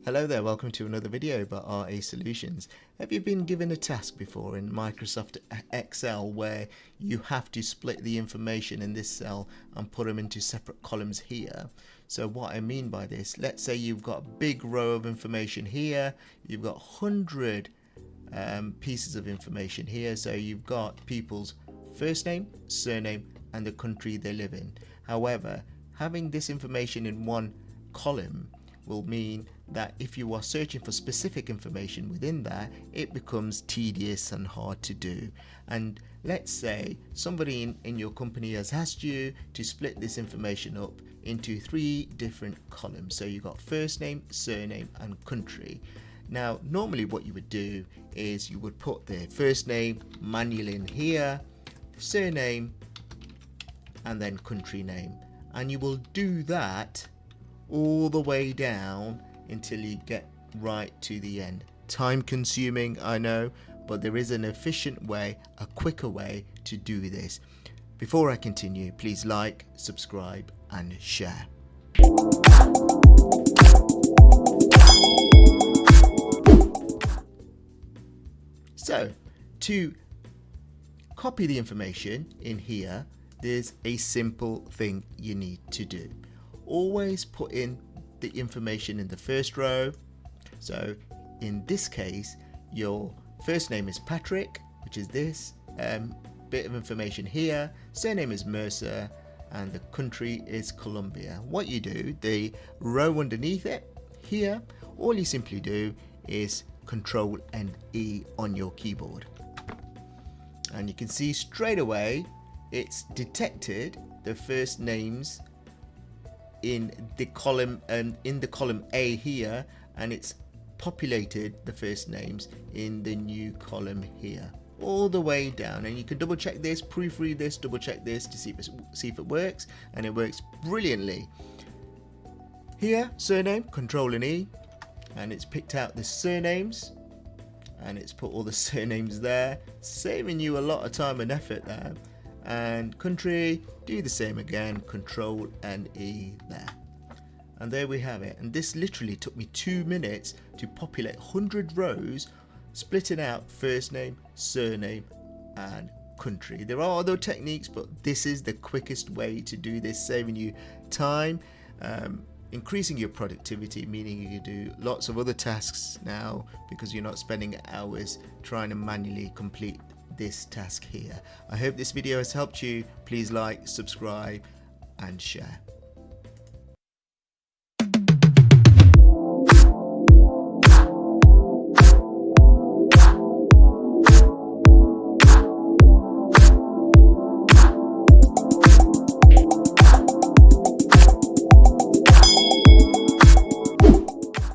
Hello there, welcome to another video by RA Solutions. Have you been given a task before in Microsoft Excel where you have to split the information in this cell and put them into separate columns here? So what I mean by this, let's say you've got a big row of information here, you've got 100 pieces of information here, so you've got people's first name, surname and the country they live in. However, having this information in one column will mean that if you are searching for specific information within that, it becomes tedious and hard to do. And let's say somebody in your company has asked you to split this information up into 3 different columns. So you've got first name, surname and country. Now normally what you would do is you would put the first name manually in here, surname and then country name, and you will do that all the way down until you get right to the end. Time consuming, I know, but there is an efficient way, a quicker way to do this. Before I continue, please like, subscribe and share. So to copy the information in here, there's a simple thing you need to do. Always put in the information in the first row. So in this case, your first name is Patrick, which is this bit of information here, surname is Mercer and the country is Colombia. What you do, the row underneath it here, all you simply do is Control and E on your keyboard, and you can see straight away it's detected the first names in the column A here, and it's populated the first names in the new column here all the way down. And you can double check this, proofread this, double check this to see if it works, and it works brilliantly. Here surname, Control and E, and it's picked out the surnames and it's put all the surnames there, saving you a lot of time and effort there. And country, do the same again, Control and E there. And there we have it. And this literally took me 2 minutes to populate 100 rows, splitting out first name, surname and country. There are other techniques, but this is the quickest way to do this, saving you time, increasing your productivity, meaning you can do lots of other tasks now because you're not spending hours trying to manually complete this task here. I hope this video has helped you. Please like, subscribe and share.